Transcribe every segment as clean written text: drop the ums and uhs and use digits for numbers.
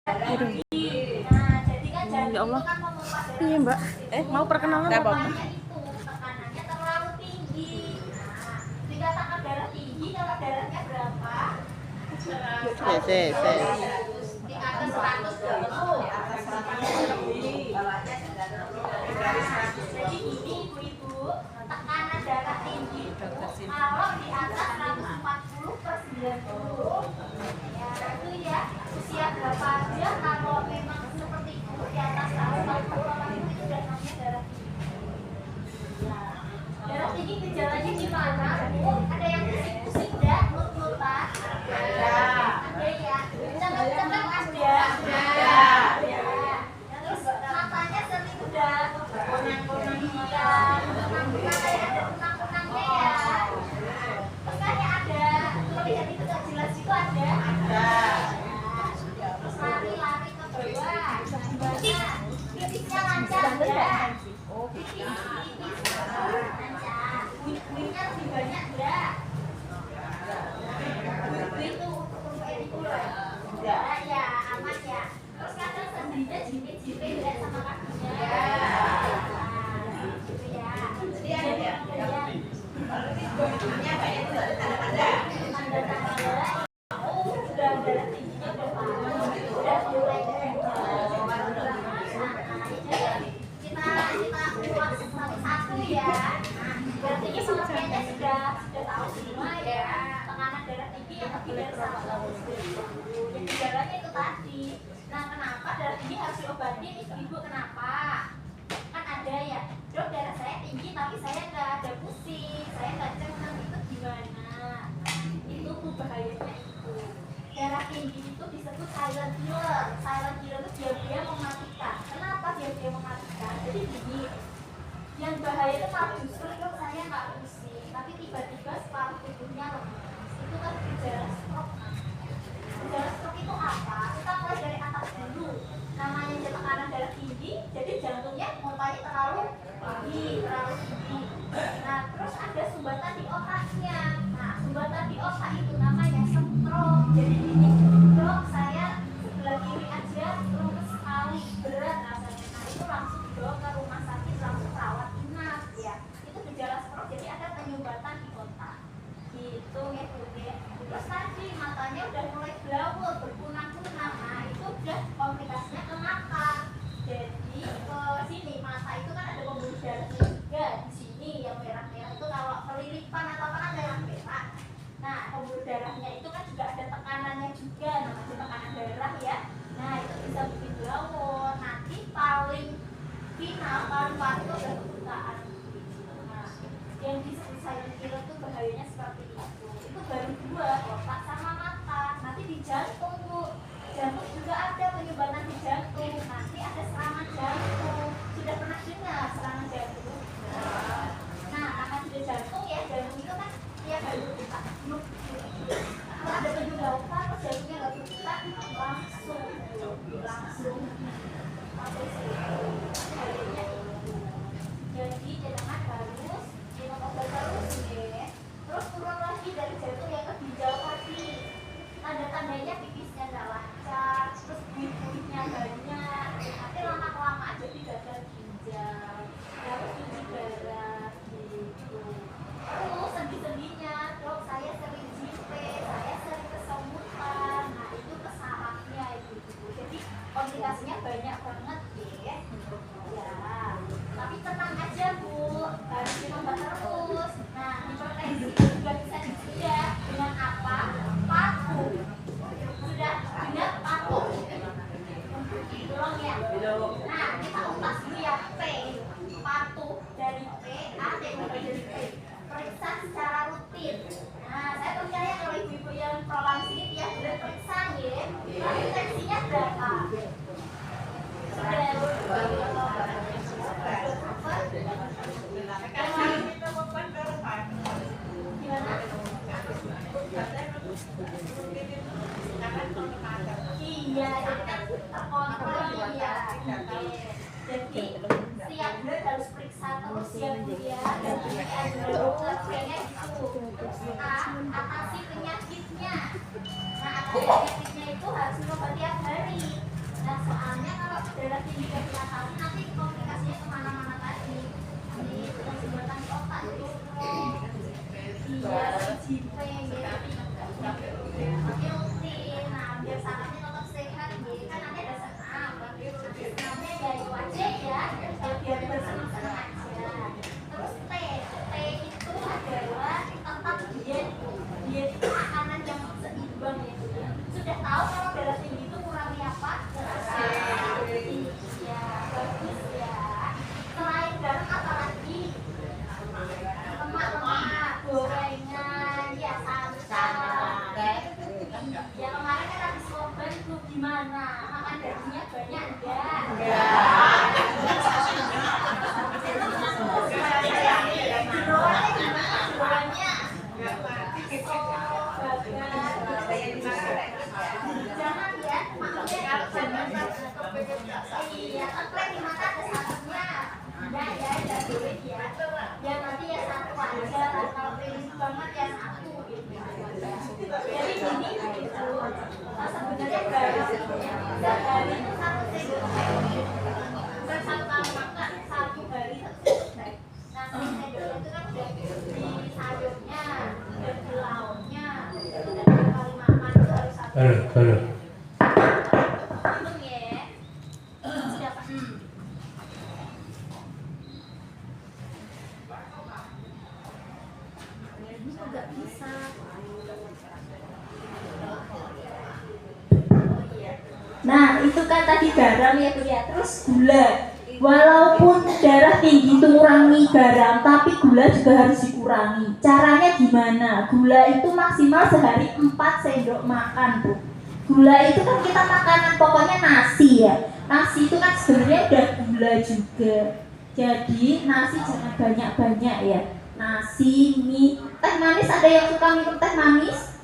Aduh. Nah, jadi kan jantung Ya Allah. itu kan memompa darah. Iya, Mbak. Mau perkenalan Nggak apa? apa-apa. Itu tekanannya terlalu tinggi. Nah, dikatakan darah tinggi kalau darahnya berapa? Di atas 120. Jadi gini ibu-ibu, tekanan darah tinggi itu kalau di atas 140/90. Ya, itu ya usia berapa aja kalau memang seperti itu di atas 140/80 itu sudah namanya darah tinggi. Nah, darah tinggi gejalanya gimana? Ada yang pusing-pusing enggak? Nut-nutan? Ada ya. Cengeng-cengeng ada. Terus matanya sering udah kunang-kunang kayak ada kunang-kunangnya ya. Terus kayak ada terlihat itu gak jelas itu ada. Terus lari-lari ke bawah. Gimana? Titiknya lancar enggak? Titik lancar. Wih-wihnya lebih banyak enggak? Itu itu loh. Enggak ya, aman ya. Terus kadang sendinya jipit-jipit enggak sama kakinya. Gitu ya. Jadi tanda-tanda udah darah tingginya udah mulai kita ulang satu ya. Berarti ini pengertiannya sudah tahu semua ya. Tekanan darah tinggi yang lebih dari 120. Gejalanya itu tadi. Nah, kenapa darah tinggi harus diobati? Ibu kenapa? Kan ada ya, dok darah saya tinggi tapi saya nggak ada pusing, saya nggak cengeng, itu gimana? Itu tuh bahayanya itu. Darah tinggi itu disebut silent killer. Silent killer itu dia mematikan. Kenapa dia mematikan? Jadi gini, yang bahaya itu kalau justru dok saya nggak pusing, tapi tiba-tiba separuh tubuhnya lemas. Itu kan gejala stroke. Gejala stroke itu apa? Kita mulai dari atas dulu. Namanya tekanan darah tinggi, jadi jantungnya pompanya terlalu tinggi. Nah, terus ada sumbatan di otaknya. Nah, sumbatan di otak itu namanya stroke. Jadi gini, dok saya sebelah kiri aja lemes sekali, berat rasanya. Nah, itu langsung dibawa ke rumah sakit, langsung rawat inap ya. Itu gejala stroke, jadi ada penyumbatan di otak. Gitu ya, Bu. Terus tadi matanya udah mulai blawul, berkunang-kunang. Nah, itu udah komplikasinya ke mata. Jadi ke sini mata itu kan ada pembuluh darahnya juga di sini yang merah-merah itu kalau kelilipan atau apa kan merah-merah. Nah, pembuluh darahnya itu kan juga ada tekanannya juga, namanya tekanan darah ya. Nah, itu bisa bikin blawul. Nanti paling final, paling parah itu udah kebutaan. Nah, yang disebut silent killer itu bahayanya seperti itu. Itu baru dua, otak sama mata. Nanti di jantung, Bu. Jantung juga ada penyumbatan di jantung. Nanti ada serangan jantung. Sudah pernah dengar serangan jantung? Nah, karena sudah jantung ya, jantung itu kan tiap hari berdetak. Kalau ada penyumbatan otak, jantungnya nggak berdetak, langsung. Jadi jangan harus minum obat terus ya. Terus turun lagi dari jantung yang ke ginjal tadi. Tanda-tandanya pipisnya nggak lancar, terus buih-buihnya banyak. Nanti lama-kelamaan jadi gagal ginjal, harus cuci darah gitu. Terus sendi-sendinya, dok saya sering jipit, saya sering kesemutan. Nah itu kesarafnya itu. Jadi komplikasinya banyak banget ya. Ya, tapi tenang aja Bu, harus minum obat terus. Nah, hipertensi juga bisa dicegah dengan apa? Patuh. Sudah ingat patuh? Belum ya? Nah, kita ulas dulu ya P. Patuh dari P, A, T, dari P. Periksa secara rutin. Nah, saya percaya kalau ibu-ibu yang prolansi tiap bulan periksa ya. Tapi tensinya berapa? Iya, jadi kan terkontrol ya. Jadi setiap bulan harus periksa terus ya Bu ya. Jadi kayaknya gitu. Atasi penyakitnya. Nah, atasi penyakitnya itu harus minum obat tiap hari. Nah, makan dagingnya banyak enggak? Jangan ya, maksudnya jangan iya, keklek di mata ada satunya. Ya, boleh ya. Ya nanti ya satu aja, kalau pengen banget ya satu gitu. Jadi gini gitu. Sebenarnya sehari itu satu sendok teh. Bukan satu kali makan, satu hari satu sendok teh. Nah, sendok itu kan udah di sayurnya, udah di lauknya, dan kali makan itu harus satu. Halo. Hitung ya. Sudah Pak. Nggak bisa. Nah, itu kan tadi garam ya Bu ya. Terus gula. Walaupun darah tinggi itu ngurangi garam, tapi gula juga harus dikurangi. Caranya gimana? Gula itu maksimal sehari 4 sendok makan, Bu. Gula itu kan kita makanan pokoknya nasi ya. Nasi itu kan sebenarnya udah gula juga. Jadi nasi jangan banyak-banyak ya. Nasi, mie, teh manis, ada yang suka minum teh manis?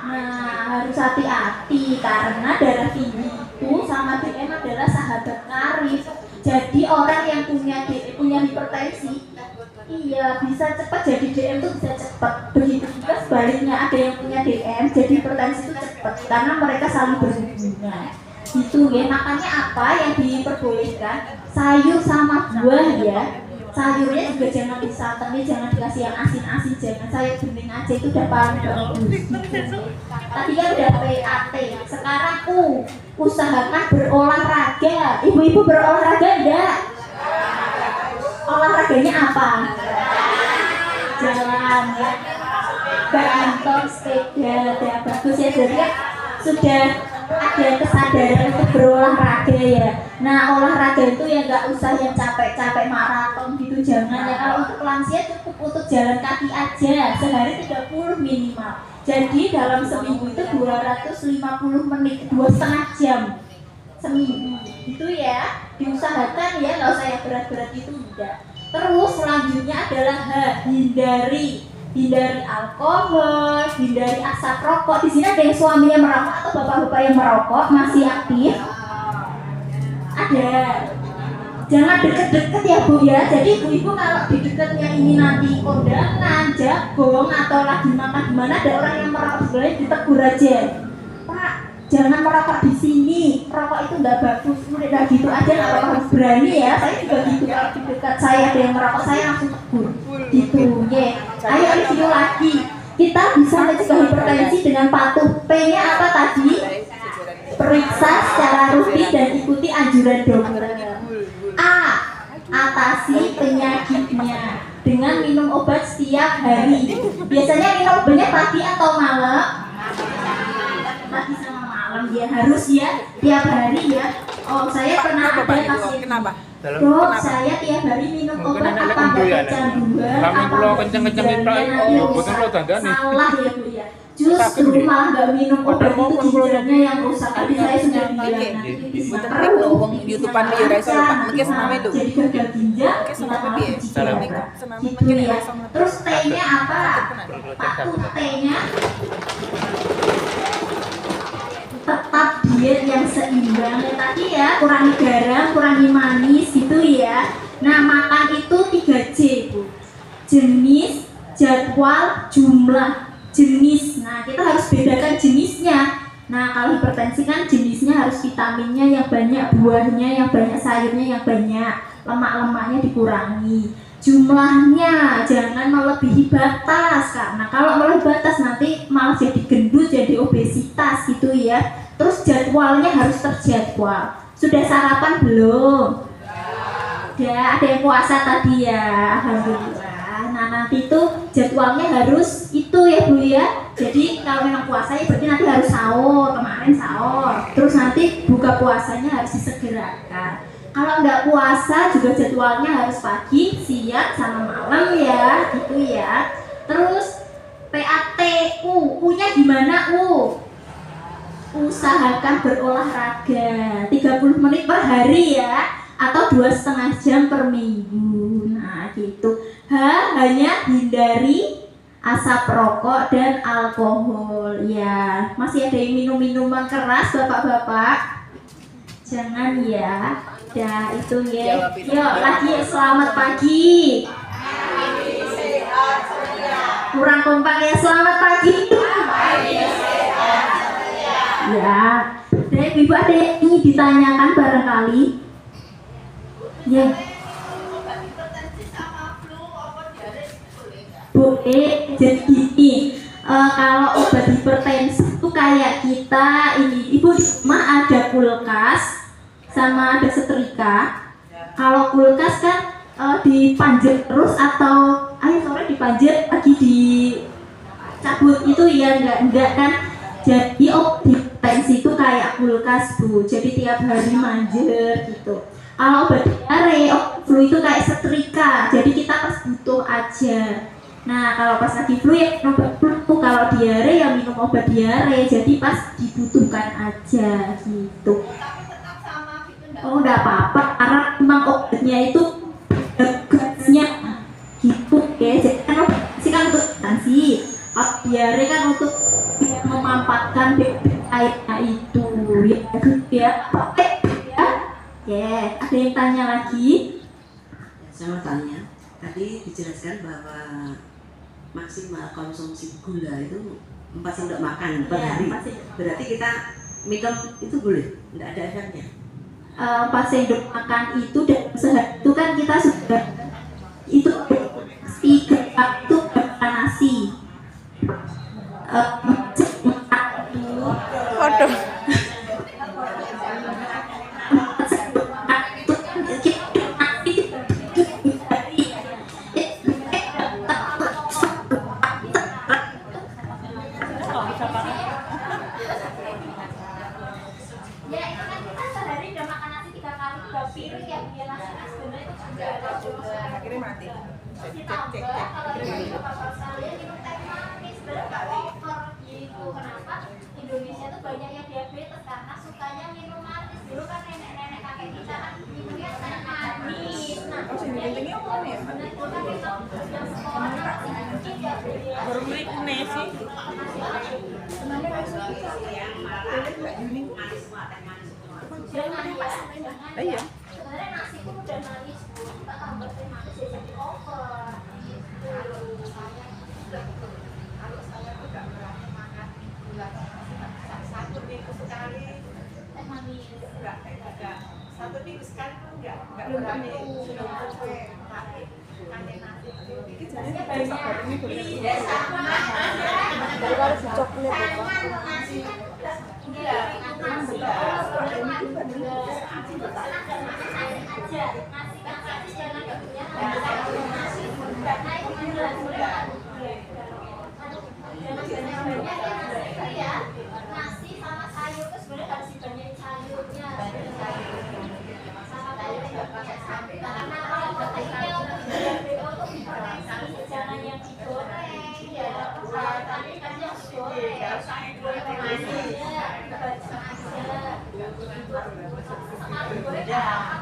Nah, harus hati-hati karena darah tinggi itu sama DM adalah sahabat karib. Jadi orang yang punya DM, punya hipertensi, iya bisa cepat jadi DM tuh bisa cepat. Begitu juga sebaliknya, ada yang punya DM jadi hipertensi itu cepat karena mereka saling berhubungan. Itu ya, makanya apa yang diperbolehkan? Sayur sama buah ya. Sayurnya juga jangan disantannya, jangan dikasih yang asin-asin, jangan sayur bening aja, itu udah paling bagus. Tadi kan udah PAT, sekarang usahakan berolahraga. Ibu-ibu berolahraga enggak? Olahraganya apa? Jalan ya, badminton, sepeda, ya bagus ya. Jadi kan sudah ada kesadaran untuk berolahraga ya. Nah, olahraga itu ya nggak usah yang capek-capek maraton gitu, jangan ya. Kalau untuk lansia cukup untuk jalan kaki aja sehari 30 minimal. Jadi dalam seminggu itu 250 menit, 2,5 jam seminggu itu ya. Diusahakan ya, nggak usah yang berat-berat itu udah. Terus selanjutnya adalah hindari alkohol, hindari asap rokok. Di sini ada yang suaminya merokok atau bapak-bapak yang merokok masih aktif? Ada. Jangan deket-deket ya Bu ya. Jadi ibu-ibu kalau di dekatnya ini nanti kondangan, jagung atau lagi makan di mana ada orang yang merokok sebenarnya ditegur aja. Pak, jangan merokok di sini. Rokok itu nggak bagus. Udah gitu aja nggak apa-apa, harus berani ya. Saya juga gitu, kalau di dekat saya ada yang merokok saya langsung tegur. Gitu ya. Ayo review lagi. Kita bisa mencegah hipertensi dengan patuh. P-nya apa tadi? Periksa secara rutin dan ikuti anjuran dokter. A. Atasi penyakitnya dengan minum obat setiap hari. Biasanya minum obatnya pagi atau malam? Pagi sama malam ya, harus ya tiap hari ya. Oh, saya pernah ada pasien. Dok, saya tiap hari minum obat apa nggak kecanduan? Apa kenceng-kenceng salah ya Bu ya? Justru malah nggak minum obat itu ginjalnya yang rusak. Tadi saya sudah bilang nanti bisa YouTubean piye ra iso Pak, mungkin sename lho. jadi gagal ginjal. Mungkin sename piye? Sename Gitu mungkin ya. ra iso. Terus T-nya apa? Patuh T-nya tetap diet yang seimbang ya tadi ya, kurangi garam, kurangi manis gitu ya. Nah, makan itu 3J Bu. Jenis, jadwal, jumlah. Jenis. Nah, kita harus bedakan jenisnya. Nah, kalau hipertensi kan jenisnya harus vitaminnya yang banyak, buahnya yang banyak, sayurnya yang banyak, lemak-lemaknya dikurangi. Jumlahnya jangan melebihi batas, karena kalau melebihi batas nanti malah jadi gendut, jadi obesitas gitu ya. Terus jadwalnya harus terjadwal. Sudah sarapan belum? Ya, ada yang puasa tadi ya, alhamdulillah. Nah, nanti itu jadwalnya harus itu ya Bu ya. Jadi kalau memang puasa ya berarti nanti harus sahur, kemarin sahur. Terus nanti buka puasanya harus disegerakan. Kalau nggak puasa juga jadwalnya harus pagi, siang, sama malam ya, gitu ya. Terus PAT, U-nya gimana U? usahakan berolahraga 30 menit per hari ya, atau 2,5 jam per minggu. Nah gitu. Hanya hindari asap rokok dan alkohol ya. Masih ada yang minum minuman keras bapak-bapak? Jangan ya. Ya itu ya. Yuk lagi selamat pagi. Kurang kompak ya, selamat pagi. Ya. Dan ibu ada yang ingin ditanyakan barangkali? Ya. Boleh. Jadi gini, kalau obat hipertensi itu kayak kita ini, ibu di rumah ada kulkas sama ada setrika. Kalau kulkas kan dipanjat terus atau ayo sore dipanjat lagi dicabut itu ya enggak kan. Jadi obat hipertensi itu kayak kulkas Bu, jadi tiap hari manjer gitu. Kalau obat diare, flu itu kayak setrika, jadi kita pas butuh aja. Nah kalau pas lagi flu ya minum obat flu, kalau diare ya minum obat diare, jadi pas dibutuhkan aja gitu. Oh enggak apa-apa, karena memang obatnya itu gasnya gitu ya. Jadi kan obat kan untuk hipertensi, diare kan untuk memampatkan airnya itu ya gitu ya. Ya, ada yang tanya lagi? Saya mau tanya, tadi dijelaskan bahwa maksimal konsumsi gula itu 4 sendok makan per hari. Berarti kita minum itu boleh? Tidak ada efeknya? 4 sendok makan itu dan sehari itu kan kita sudah itu 3 waktu makan nasi. Waduh. Akhirnya mati. Ditambah kalau dari bapak sekalian minum teh manis over gitu. Kenapa Indonesia tuh banyak yang diabetes karena sukanya minum manis. Dulu kan nenek-nenek kakek kita kan minumnya teh manis. Nah, Kencengnya apa nih ya? benar itu kan memang yang sekolah tidak boleh. Baru beli kune sih. Kenapa nggak suka? Boleh nggak Juning? Jangan ya. Iya. Sebenarnya nasi itu udah manis Bu, kita tambah teh manis ya jadi over gitu. Kalau saya tuh nggak berani makan gula satu minggu sekali, Teh manis. nggak satu minggu sekali tuh nggak berani. Sudah sampai mati makan nasi itu. Ini jadinya banyak ini boleh. Iya sama. Jadi harus coklat ya. Nasi. Iya, nasi. Nasi sama sayur itu sebenarnya harus dibanyain sayurnya. Sama sayurnya karena kalau proteinnya untuk hipertensi jangan yang digoreng ya. Tadi kan yang digoreng. Sekali goreng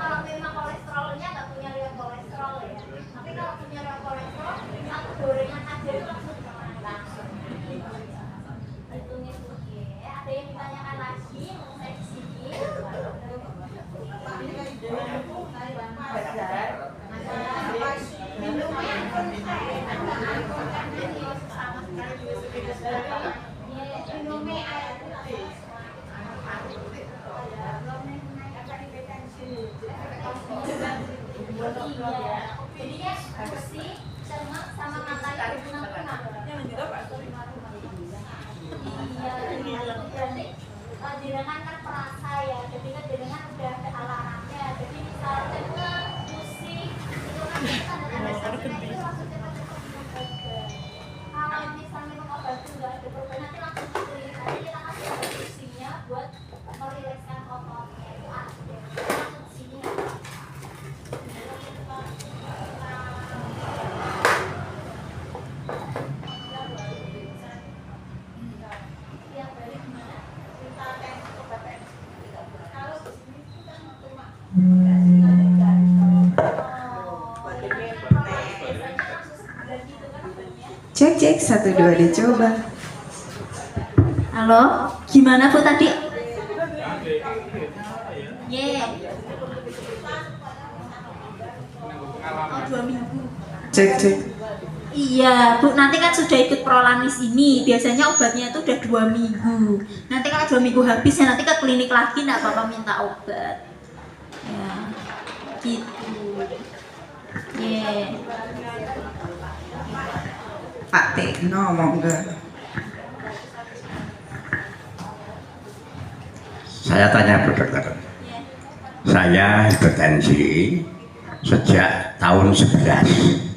kalau memang kolesterolnya nggak punya riwayat kolesterol ya. Tapi kalau punya riwayat kolesterol, satu gorengan aja itu langsung. Hitungnya tuh ya. Ada yang ditanyakan lagi? Saya di sini. Minumnya air putih. Jadinya bersih, cermat, sama matanya berkunang-kunang. Iya, berarti jenengan kan perasa ya, jadi kan jenengan udah ada alarmnya. Jadi misalnya pusing, itu kan tanda-tanda sakitnya itu maksudnya minum obat. Kalau misalnya minum obat itu nggak ada perubahan, nanti langsung dikeliling aja kita kasih obat pusingnya buat merilekskan ototnya itu ada. Langsung sini ya. cek 1 2 dicoba. Halo, gimana Bu tadi? Oh, 2 minggu. Cek. Iya, Bu, nanti kan sudah ikut prolanis ini. Biasanya obatnya itu udah 2 minggu. Nanti kalau 2 minggu habis ya nanti ke klinik lagi, enggak apa-apa minta obat. Ya, gitu. Pak Tekno monggo. Saya tanya Bu Dokter. Saya hipertensi sejak tahun 11.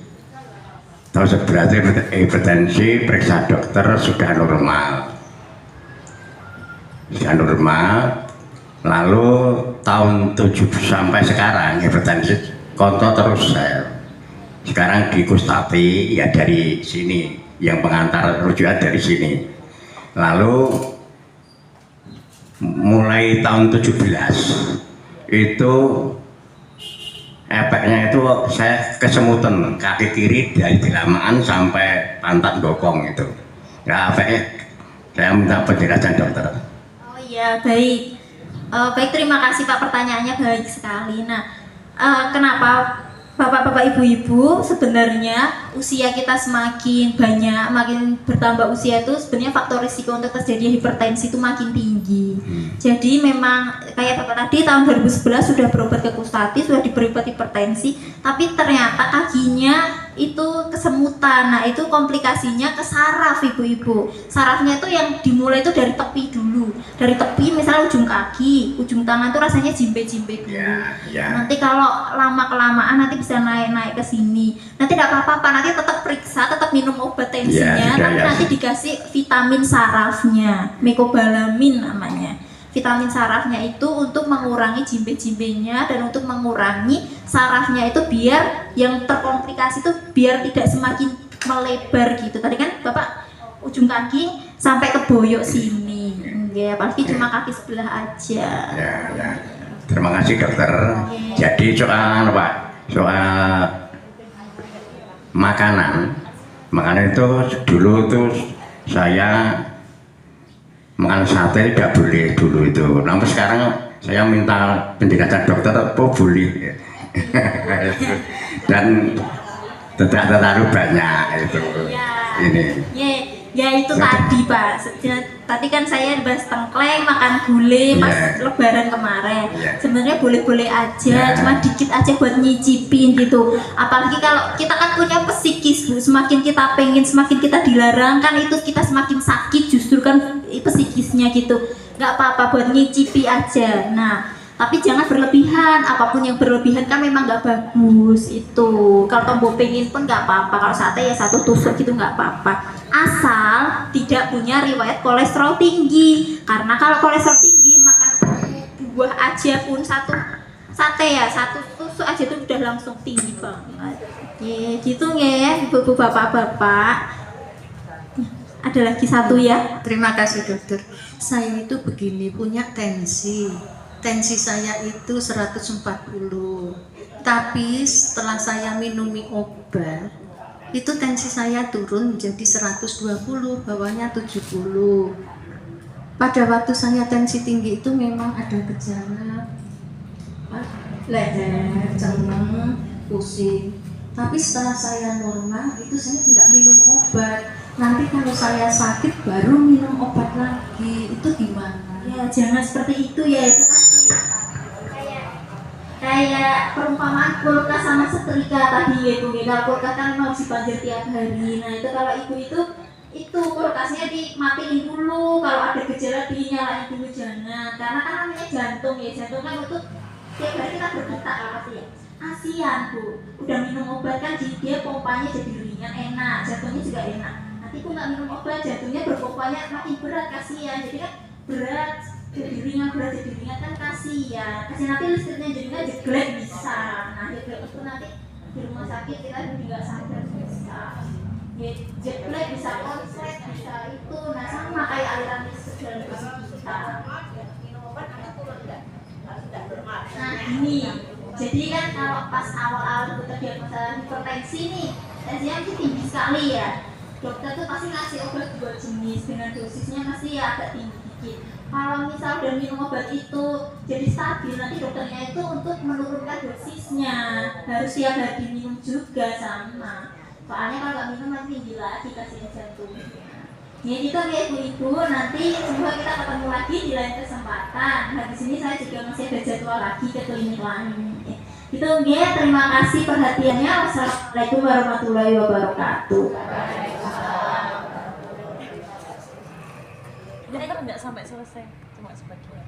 Tahun 11 hipertensi, periksa dokter sudah normal. Sudah normal. Lalu tahun 7 sampai sekarang hipertensi kontrol terus saya. Sekarang di Kustati ya dari sini, yang pengantar rujukan dari sini. Lalu mulai tahun 17 itu efeknya itu saya kesemutan kaki kiri dari delamaan sampai pantat bokong itu. Ya efeknya saya minta penjelasan dokter. Oh iya, baik. Baik, terima kasih Pak, pertanyaannya baik sekali. Nah, kenapa Bapak-bapak, ibu-ibu, sebenarnya usia kita semakin banyak, makin bertambah usia itu sebenarnya faktor risiko untuk terjadi hipertensi itu makin tinggi. Jadi memang kayak Bapak tadi tahun 2011 sudah berobat ke Kustati, sudah diberi obat hipertensi, tapi ternyata kakinya itu kesemutan. Nah, itu komplikasinya ke saraf, ibu-ibu. Sarafnya itu yang dimulai itu dari tepi dulu. Dari tepi misalnya ujung kaki, ujung tangan itu rasanya jimbe-jimbe dulu. Nanti kalau lama-kelamaan nanti bisa naik-naik ke sini. Nanti tidak apa-apa, nanti tetap periksa, tetap minum obat tensinya, tapi nanti dikasih vitamin sarafnya, mecobalamin namanya. Vitamin sarafnya itu untuk mengurangi jimbe-jimbenya dan untuk mengurangi sarafnya itu biar yang terkomplikasi itu biar tidak semakin melebar gitu. Tadi kan Bapak ujung kaki sampai ke boyok sini. Ya, apalagi cuma kaki sebelah aja. Ya. Terima kasih dokter. Jadi soal Pak, soal makanan itu dulu tuh saya makan sate tidak boleh dulu itu. Namun sekarang saya minta penjelasan dokter apa boleh. Dan tidak terlalu banyak itu. Ini. Ya itu tadi Pak. Tadi kan saya bahas tengkleng, makan gulai pas Lebaran kemarin. Sebenarnya boleh-boleh aja, cuma dikit aja buat nyicipin gitu. Apalagi kalau kita kan punya psikis Bu, semakin kita pengen, semakin kita dilarang kan itu kita semakin sakit justru kan psikisnya gitu. Nggak apa-apa buat nyicipi aja. Nah, tapi jangan berlebihan, apapun yang berlebihan kan memang nggak bagus itu. Kalau tombol pengen pun nggak apa-apa, kalau sate ya 1 tusuk gitu nggak apa-apa. Asal tidak punya riwayat kolesterol tinggi. Karena kalau kolesterol tinggi makan buah aja pun satu sate ya 1 tusuk aja itu udah langsung tinggi banget. Gitu ya, ibu-ibu, bapak-bapak. Ada lagi 1 ya. Terima kasih dokter. Saya itu begini, punya tensi saya itu 140, tapi setelah saya minumi obat itu tensi saya turun menjadi 120, bawahnya 70. Pada waktu saya tensi tinggi itu memang ada gejala leher, cengeng, pusing, tapi setelah saya normal itu saya tidak minum obat. Nanti kalau saya sakit baru minum obat lagi, itu gimana? Ya jangan seperti itu ya, itu tadi kayak perumpamaan kulkas sama setrika tadi ya Bu. Kalau kulkas kan mau dibanjir tiap hari. Nah itu kalau ibu itu kulkasnya dimatiin dulu, kalau ada gejala dinyalain dulu jangan. Karena kan namanya jantung ya, jantung kan itu tiap hari kita berdetak pasti ya. Kasihan Bu, udah minum obat kan dia pompanya jadi ringan, enak, jantungnya juga enak. Nanti pun nggak minum obat, jantungnya berpompanya makin berat, kasihan. Jadi kan berat jadi ringan kan kasihan nanti listriknya jadi nggak jeglek bisa. Nah jeglek itu nanti di rumah sakit kita jadi nggak sadar bisa ya, jeglek bisa konslet bisa itu. Nah sama kayak aliran listrik dalam tubuh kita. Nah ini jadi kan kalau pas awal-awal itu terdiagnosa hipertensi nih tensinya masih tinggi sekali ya. dokter tuh pasti ngasih obat 2 jenis dengan dosisnya pasti ya agak tinggi dikit. Kalau misal udah minum obat itu jadi stabil, nanti dokternya itu untuk menurunkan dosisnya harus tiap hari minum juga sama. Soalnya kalau nggak minum nanti tinggi lagi kasihan jantungnya. Ya gitu ya ibu-ibu, nanti semoga kita ketemu lagi di lain kesempatan. Habis ini saya juga masih ada jadwal lagi ke klinik lain. Itu ya, terima kasih perhatiannya. Wassalamualaikum warahmatullahi wabarakatuh. Dokter nggak sampai selesai, cuma sebagian.